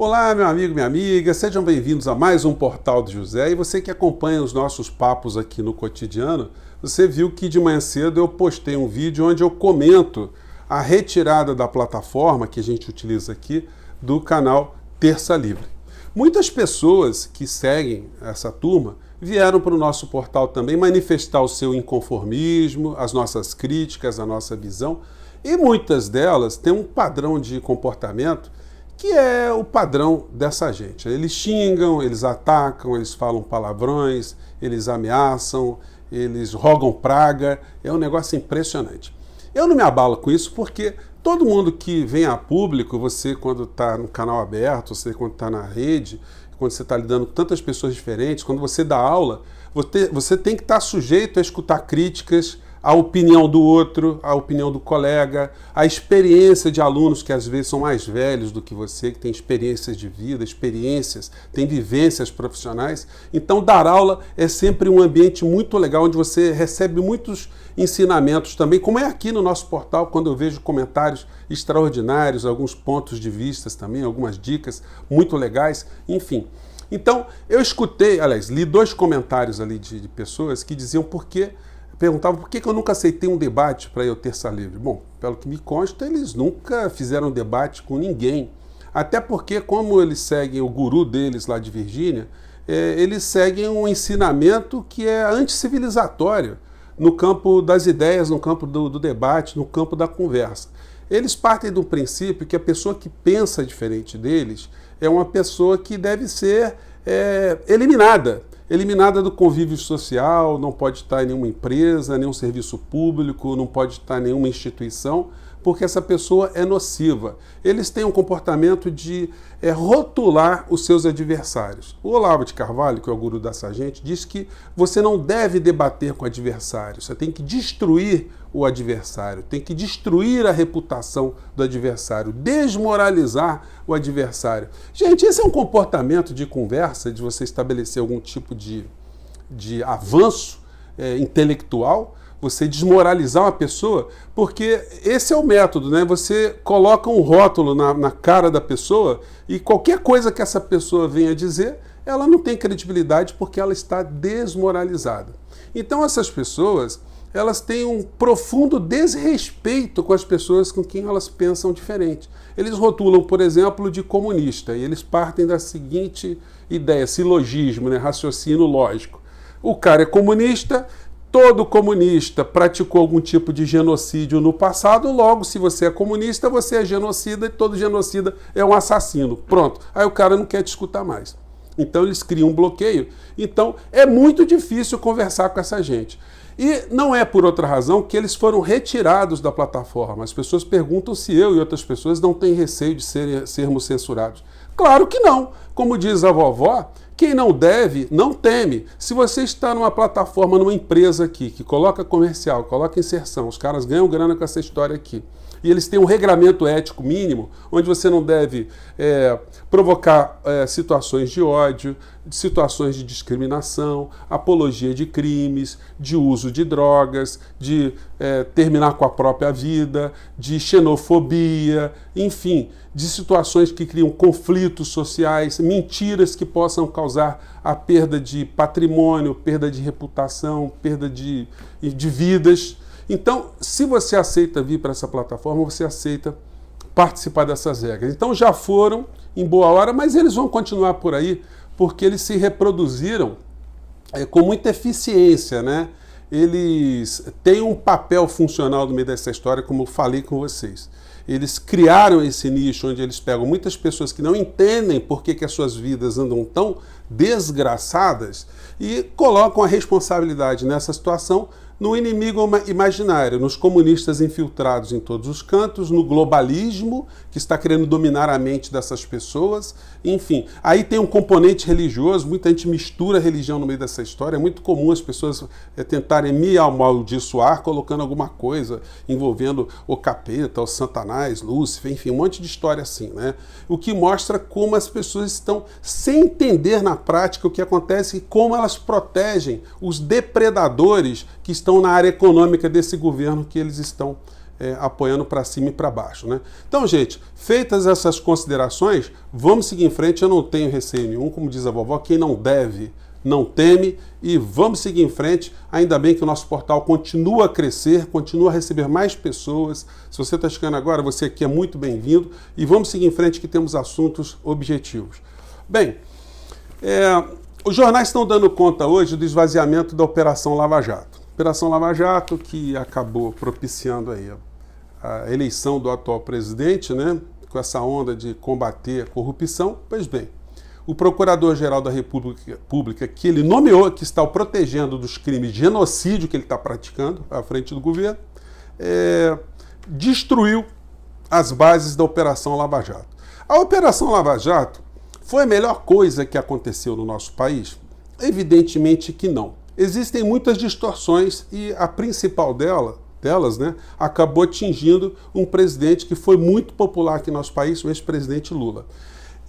Olá, meu amigo, minha amiga, sejam bem-vindos a mais um Portal do José. E você que acompanha os nossos papos aqui no cotidiano, você viu que de manhã cedo eu postei um vídeo onde eu comento a retirada da plataforma que a gente utiliza aqui do canal Terça Livre. Muitas pessoas que seguem essa turma vieram para o nosso portal também manifestar o seu inconformismo, as nossas críticas, a nossa visão, e muitas delas têm um padrão de comportamento que é o padrão dessa gente. Eles xingam, eles atacam, eles falam palavrões, eles ameaçam, eles rogam praga. É um negócio impressionante. Eu não me abalo com isso porque todo mundo que vem a público, você quando está no canal aberto, você quando está na rede, quando você está lidando com tantas pessoas diferentes, quando você dá aula, você tem que estar sujeito a escutar críticas, a opinião do outro, a opinião do colega, a experiência de alunos que às vezes são mais velhos do que você, que têm experiências de vida, têm vivências profissionais. Então, dar aula é sempre um ambiente muito legal, onde você recebe muitos ensinamentos também, como é aqui no nosso portal, quando eu vejo comentários extraordinários, alguns pontos de vista também, algumas dicas muito legais, enfim. Então, eu escutei, aliás, li 2 comentários ali de pessoas que diziam perguntavam por que eu nunca aceitei um debate para eu Terça Livre. Bom, pelo que me consta, eles nunca fizeram debate com ninguém. Até porque, como eles seguem o guru deles lá de Virgínia, eles seguem um ensinamento que é anticivilizatório no campo das ideias, no campo do debate, no campo da conversa. Eles partem do princípio que a pessoa que pensa diferente deles é uma pessoa que deve ser eliminada do convívio social, não pode estar em nenhuma empresa, nenhum serviço público, não pode estar em nenhuma instituição, porque essa pessoa é nociva. Eles têm um comportamento de rotular os seus adversários. O Olavo de Carvalho, que é o guru dessa gente, diz que você não deve debater com o adversário, você tem que destruir o adversário, tem que destruir a reputação do adversário, desmoralizar o adversário. Gente, esse é um comportamento de conversa, de você estabelecer algum tipo de avanço intelectual, você desmoralizar uma pessoa, porque esse é o método, né? Você coloca um rótulo na cara da pessoa e qualquer coisa que essa pessoa venha dizer, ela não tem credibilidade porque ela está desmoralizada. Então essas pessoas, elas têm um profundo desrespeito com as pessoas com quem elas pensam diferente. Eles rotulam, por exemplo, de comunista, e eles partem da seguinte ideia, silogismo, né? Raciocínio lógico. O cara é comunista, todo comunista praticou algum tipo de genocídio no passado, logo, se você é comunista, você é genocida e todo genocida é um assassino. Pronto. Aí o cara não quer te escutar mais. Então eles criam um bloqueio. Então é muito difícil conversar com essa gente. E não é por outra razão que eles foram retirados da plataforma. As pessoas perguntam se eu e outras pessoas não têm receio de sermos censurados. Claro que não. Como diz a vovó, quem não deve, não teme. Se você está numa plataforma, numa empresa aqui, que coloca comercial, coloca inserção, os caras ganham grana com essa história aqui, e eles têm um regramento ético mínimo, onde você não deve provocar situações de ódio, situações de discriminação, apologia de crimes, de uso de drogas, de terminar com a própria vida, de xenofobia, enfim, de situações que criam conflitos sociais, mentiras que possam causar a perda de patrimônio, perda de reputação, perda de vidas. Então, se você aceita vir para essa plataforma, você aceita participar dessas regras. Então já foram em boa hora, mas eles vão continuar por aí, porque eles se reproduziram com muita eficiência, né? Eles têm um papel funcional no meio dessa história, como eu falei com vocês. Eles criaram esse nicho onde eles pegam muitas pessoas que não entendem por que as suas vidas andam tão desgraçadas e colocam a responsabilidade nessa situação no inimigo imaginário, nos comunistas infiltrados em todos os cantos, no globalismo, que está querendo dominar a mente dessas pessoas, enfim. Aí tem um componente religioso, muita gente mistura religião no meio dessa história, é muito comum as pessoas tentarem me amaldiçoar colocando alguma coisa envolvendo o capeta, o Satanás, Lúcifer, enfim, um monte de história assim, né? O que mostra como as pessoas estão sem entender na prática o que acontece e como elas protegem os depredadores que estão na área econômica desse governo que eles estão apoiando para cima e para baixo, né? Então, gente, feitas essas considerações, vamos seguir em frente. Eu não tenho receio nenhum, como diz a vovó, quem não deve não teme, e vamos seguir em frente. Ainda bem que o nosso portal continua a crescer, continua a receber mais pessoas. Se você está chegando agora, você aqui é muito bem-vindo, e vamos seguir em frente que temos assuntos objetivos. Bem, os jornais estão dando conta hoje do esvaziamento da Operação Lava Jato. Operação Lava Jato que acabou propiciando aí a eleição do atual presidente, né, com essa onda de combater a corrupção. Pois bem, o Procurador-Geral da República, que ele nomeou, que está o protegendo dos crimes de genocídio que ele está praticando à frente do governo, destruiu as bases da Operação Lava Jato. A Operação Lava Jato foi a melhor coisa que aconteceu no nosso país? Evidentemente que não. Existem muitas distorções e a principal delas, né, acabou atingindo um presidente que foi muito popular aqui no nosso país, o ex-presidente Lula.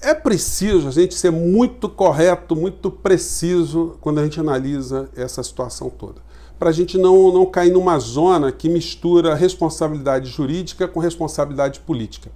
É preciso a gente ser muito correto, muito preciso quando a gente analisa essa situação toda, para a gente não cair numa zona que mistura responsabilidade jurídica com responsabilidade política.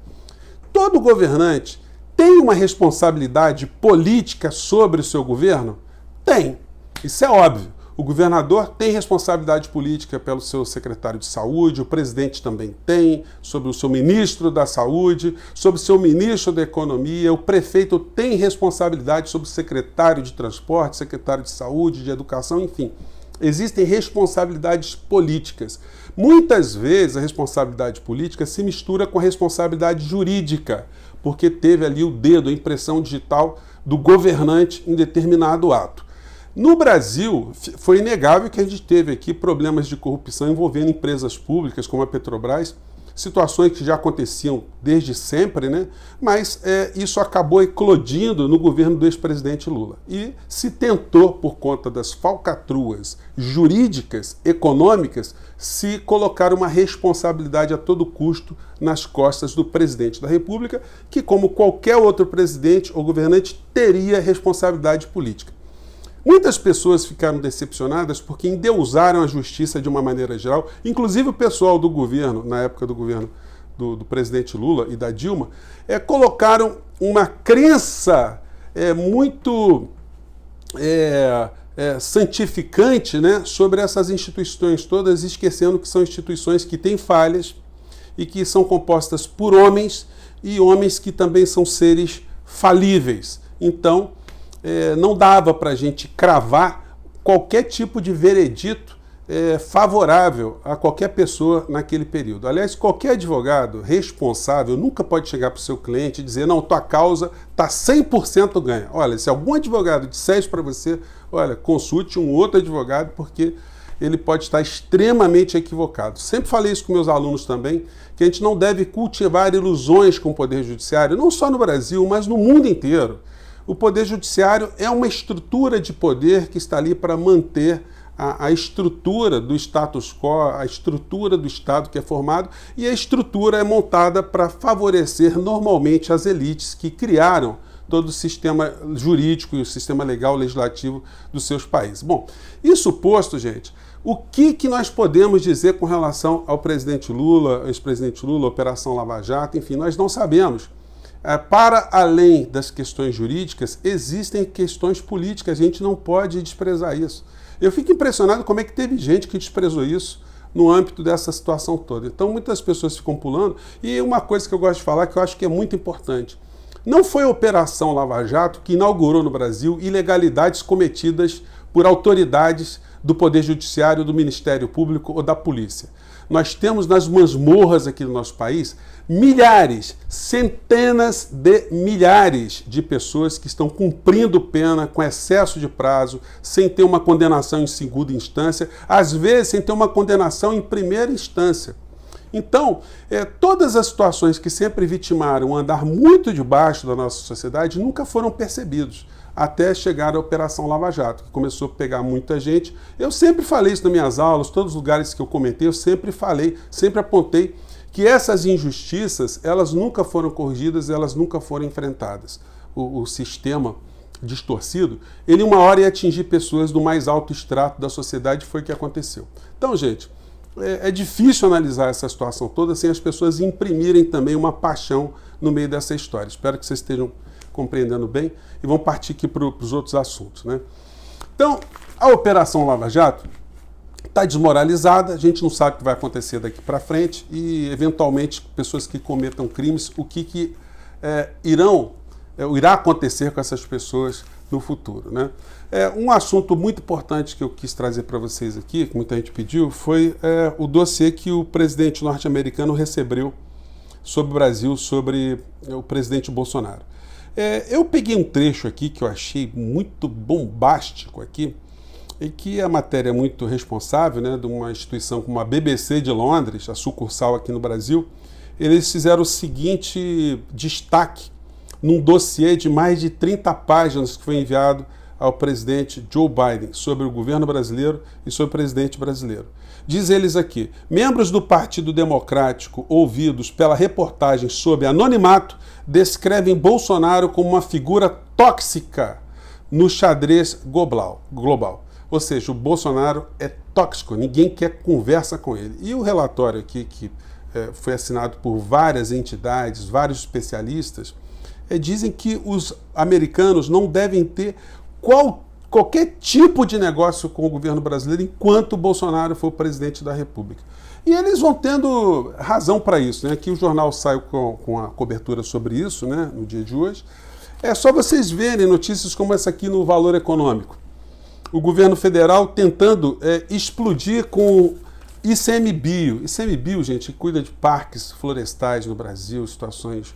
Todo governante tem uma responsabilidade política sobre o seu governo? Tem, isso é óbvio. O governador tem responsabilidade política pelo seu secretário de saúde, o presidente também tem, sobre o seu ministro da saúde, sobre o seu ministro da economia, o prefeito tem responsabilidade sobre o secretário de transporte, secretário de saúde, de educação, enfim. Existem responsabilidades políticas. Muitas vezes a responsabilidade política se mistura com a responsabilidade jurídica, porque teve ali o dedo, a impressão digital do governante em determinado ato. No Brasil, foi inegável que a gente teve aqui problemas de corrupção envolvendo empresas públicas como a Petrobras, situações que já aconteciam desde sempre, né? Mas isso acabou eclodindo no governo do ex-presidente Lula. E se tentou, por conta das falcatruas jurídicas, econômicas, se colocar uma responsabilidade a todo custo nas costas do presidente da República, que, como qualquer outro presidente ou governante, teria responsabilidade política. Muitas pessoas ficaram decepcionadas porque endeusaram a justiça de uma maneira geral, inclusive o pessoal do governo, na época do governo do presidente Lula e da Dilma, colocaram uma crença muito santificante, né, sobre essas instituições todas, esquecendo que são instituições que têm falhas e que são compostas por homens, e homens que também são seres falíveis. Então, não dava para a gente cravar qualquer tipo de veredito favorável a qualquer pessoa naquele período. Aliás, qualquer advogado responsável nunca pode chegar para o seu cliente e dizer: não, tua causa está 100% ganha. Olha, se algum advogado disser isso para você, olha, consulte um outro advogado, porque ele pode estar extremamente equivocado. Sempre falei isso com meus alunos também, que a gente não deve cultivar ilusões com o Poder Judiciário, não só no Brasil, mas no mundo inteiro. O Poder Judiciário é uma estrutura de poder que está ali para manter a estrutura do status quo, a estrutura do Estado que é formado, e a estrutura é montada para favorecer normalmente as elites que criaram todo o sistema jurídico e o sistema legal legislativo dos seus países. Bom, isso posto, gente, o que nós podemos dizer com relação ao presidente Lula, ex-presidente Lula, Operação Lava Jato, enfim, nós não sabemos. Para além das questões jurídicas, existem questões políticas, a gente não pode desprezar isso. Eu fico impressionado como é que teve gente que desprezou isso no âmbito dessa situação toda. Então, muitas pessoas ficam pulando, e uma coisa que eu gosto de falar, que eu acho que é muito importante: não foi a Operação Lava Jato que inaugurou no Brasil ilegalidades cometidas por autoridades do Poder Judiciário, do Ministério Público ou da Polícia. Nós temos nas masmorras aqui no nosso país milhares, centenas de milhares de pessoas que estão cumprindo pena com excesso de prazo, sem ter uma condenação em segunda instância, às vezes sem ter uma condenação em primeira instância. Então, todas as situações que sempre vitimaram o andar muito debaixo da nossa sociedade nunca foram percebidos, até chegar a Operação Lava Jato, que começou a pegar muita gente. Eu sempre falei isso nas minhas aulas, todos os lugares que eu comentei, eu sempre falei, sempre apontei que essas injustiças, elas nunca foram corrigidas, elas nunca foram enfrentadas. O sistema distorcido, ele uma hora ia atingir pessoas do mais alto extrato da sociedade, foi o que aconteceu. Então, gente, é difícil analisar essa situação toda sem as pessoas imprimirem também uma paixão no meio dessa história. Espero que vocês estejam compreendendo bem e vão partir aqui para os outros assuntos, né? Então, a Operação Lava Jato está desmoralizada, a gente não sabe o que vai acontecer daqui para frente e, eventualmente, pessoas que cometam crimes, o que irá acontecer com essas pessoas no futuro, né? Um assunto muito importante que eu quis trazer para vocês aqui, que muita gente pediu, foi o dossiê que o presidente norte-americano recebeu sobre o Brasil, sobre o presidente Bolsonaro. Eu peguei um trecho aqui que eu achei muito bombástico aqui, e que a matéria é muito responsável, né, de uma instituição como a BBC de Londres, a sucursal aqui no Brasil. Eles fizeram o seguinte destaque num dossiê de mais de 30 páginas que foi enviado ao presidente Joe Biden sobre o governo brasileiro e sobre o presidente brasileiro. Diz eles aqui: membros do Partido Democrático ouvidos pela reportagem sob anonimato descrevem Bolsonaro como uma figura tóxica no xadrez global. Ou seja, o Bolsonaro é tóxico, ninguém quer conversa com ele. E o relatório aqui, que foi assinado por várias entidades, vários especialistas, dizem que os americanos não devem ter qualquer tipo de negócio com o governo brasileiro enquanto o Bolsonaro for presidente da República. E eles vão tendo razão para isso, né? Aqui o jornal saiu com a cobertura sobre isso, né, no dia de hoje. É só vocês verem notícias como essa aqui no Valor Econômico. O governo federal tentando explodir com ICMBio. ICMBio, gente, cuida de parques florestais no Brasil, situações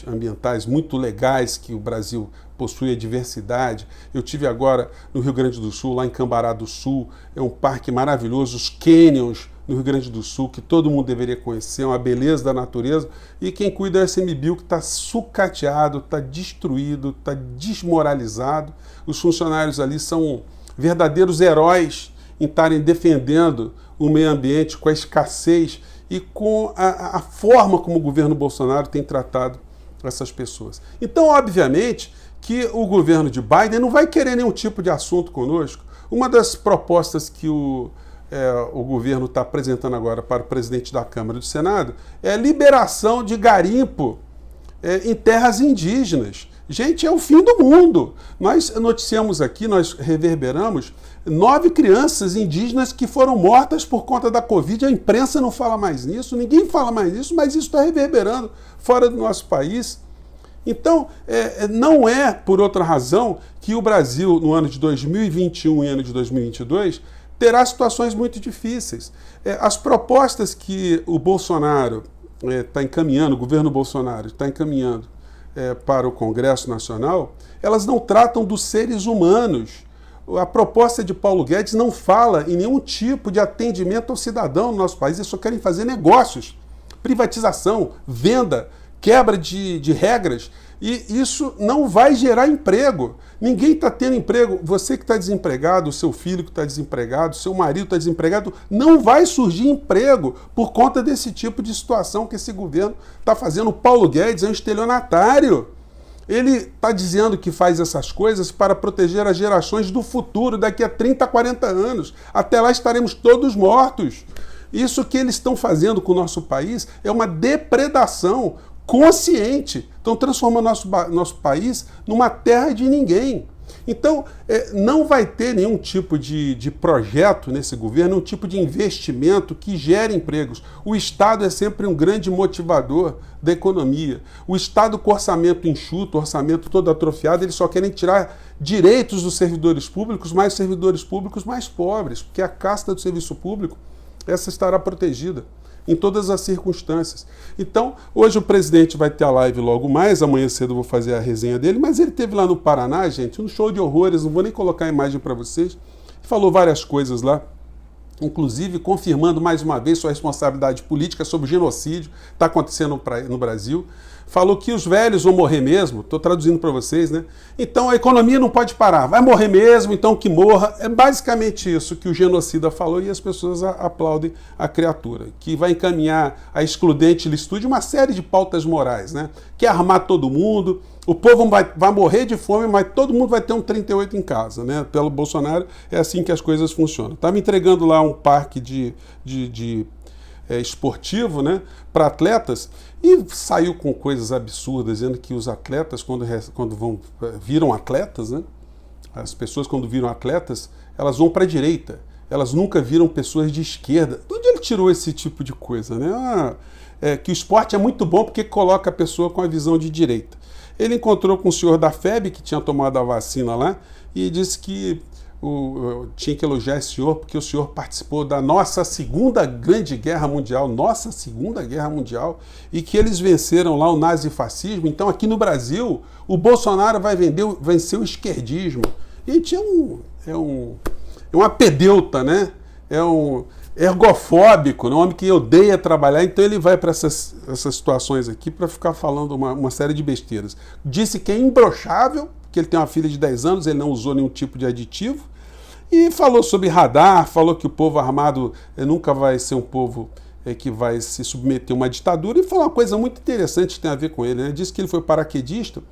ambientais muito legais que o Brasil possui a diversidade. Eu tive agora no Rio Grande do Sul, lá em Cambará do Sul, é um parque maravilhoso, os canyons no Rio Grande do Sul, que todo mundo deveria conhecer, uma beleza da natureza, e quem cuida é o ICMBio, que está sucateado, está destruído, está desmoralizado. Os funcionários ali são verdadeiros heróis em estarem defendendo o meio ambiente com a escassez e com a forma como o governo Bolsonaro tem tratado essas pessoas. Então, obviamente, que o governo de Biden não vai querer nenhum tipo de assunto conosco. Uma das propostas que o governo está apresentando agora para o presidente da Câmara e do Senado é a liberação de garimpo em terras indígenas. Gente, é o fim do mundo. Nós noticiamos aqui, nós reverberamos 9 crianças indígenas que foram mortas por conta da Covid. A imprensa não fala mais nisso, ninguém fala mais nisso, mas isso está reverberando fora do nosso país. Então, não é por outra razão que o Brasil, no ano de 2021 e ano de 2022, terá situações muito difíceis. As propostas que o Bolsonaro está encaminhando, o governo Bolsonaro está encaminhando para o Congresso Nacional, elas não tratam dos seres humanos. A proposta de Paulo Guedes não fala em nenhum tipo de atendimento ao cidadão no nosso país. Eles só querem fazer negócios, privatização, venda, quebra de regras. E isso não vai gerar emprego. Ninguém está tendo emprego. Você que está desempregado, o seu filho que está desempregado, o seu marido está desempregado, não vai surgir emprego por conta desse tipo de situação que esse governo está fazendo. O Paulo Guedes é um estelionatário. Ele está dizendo que faz essas coisas para proteger as gerações do futuro, daqui a 30, 40 anos. Até lá estaremos todos mortos. Isso que eles estão fazendo com o nosso país é uma depredação consciente. Estão transformando nosso país numa terra de ninguém. Então, não vai ter nenhum tipo de projeto nesse governo, nenhum tipo de investimento que gere empregos. O Estado é sempre um grande motivador da economia. O Estado com orçamento enxuto, orçamento todo atrofiado, eles só querem tirar direitos dos servidores públicos, mais servidores públicos mais pobres, porque a casta do serviço público, essa estará protegida em todas as circunstâncias. Então, hoje o presidente vai ter a live logo mais, amanhã cedo eu vou fazer a resenha dele, mas ele esteve lá no Paraná, gente, um show de horrores, não vou nem colocar a imagem para vocês, falou várias coisas lá, inclusive confirmando mais uma vez sua responsabilidade política sobre o genocídio que está acontecendo no Brasil. Falou que os velhos vão morrer mesmo, estou traduzindo para vocês, né? Então a economia não pode parar, vai morrer mesmo, então que morra. É basicamente isso que o genocida falou e as pessoas aplaudem a criatura, que vai encaminhar a excludente licitude uma série de pautas morais, né? Quer armar todo mundo, O povo vai morrer de fome, mas todo mundo vai ter um 38 em casa, né? Pelo Bolsonaro é assim que as coisas funcionam. Estava entregando lá um parque esportivo, né, para atletas, e saiu com coisas absurdas, dizendo que os atletas, quando viram atletas, né, as pessoas quando viram atletas, elas vão para a direita. Elas nunca viram pessoas de esquerda. De onde ele tirou esse tipo de coisa, né? Que o esporte é muito bom porque coloca a pessoa com a visão de direita. Ele encontrou com o senhor da FEB, que tinha tomado a vacina lá, e disse que tinha que elogiar esse senhor porque o senhor participou da nossa segunda grande guerra mundial, e que eles venceram lá o nazifascismo. Então aqui no Brasil o Bolsonaro vai vencer o esquerdismo. Gente, é um apedeuta, né? É um ergofóbico, né? Um homem que odeia trabalhar, então ele vai para essas situações aqui para ficar falando uma série de besteiras. Disse que é imbrochável, que ele tem uma filha de 10 anos, ele não usou nenhum tipo de aditivo, e falou sobre radar, falou que o povo armado nunca vai ser um povo que vai se submeter a uma ditadura, e falou uma coisa muito interessante que tem a ver com ele, né? Disse que ele foi paraquedista,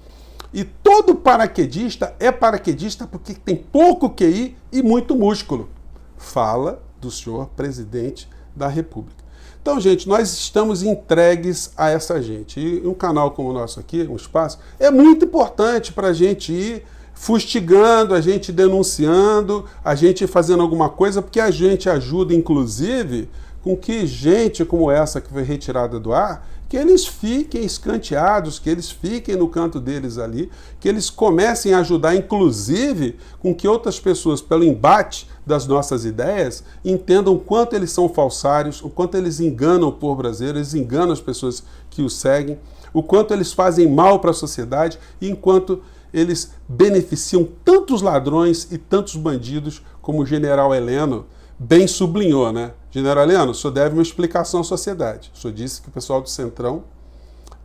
e todo paraquedista é paraquedista porque tem pouco QI e muito músculo. Fala do senhor presidente da República. Então, gente, nós estamos entregues a essa gente. E um canal como o nosso aqui, um espaço, é muito importante para a gente ir fustigando, a gente denunciando, a gente fazendo alguma coisa, porque a gente ajuda, inclusive, com que gente como essa que foi retirada do ar, que eles fiquem escanteados, que eles fiquem no canto deles ali, que eles comecem a ajudar, inclusive, com que outras pessoas, pelo embate das nossas ideias, entendam o quanto eles são falsários, o quanto eles enganam o povo brasileiro, eles enganam as pessoas que os seguem, o quanto eles fazem mal para a sociedade, e enquanto eles beneficiam tantos ladrões e tantos bandidos, como o general Heleno bem sublinhou, né? General Heleno, o senhor deve uma explicação à sociedade. O senhor disse que o pessoal do Centrão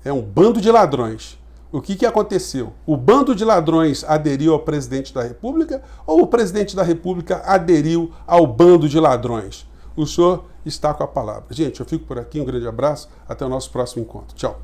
é um bando de ladrões. O que aconteceu? O bando de ladrões aderiu ao presidente da República ou o presidente da República aderiu ao bando de ladrões? O senhor está com a palavra. Gente, eu fico por aqui, um grande abraço, até o nosso próximo encontro. Tchau.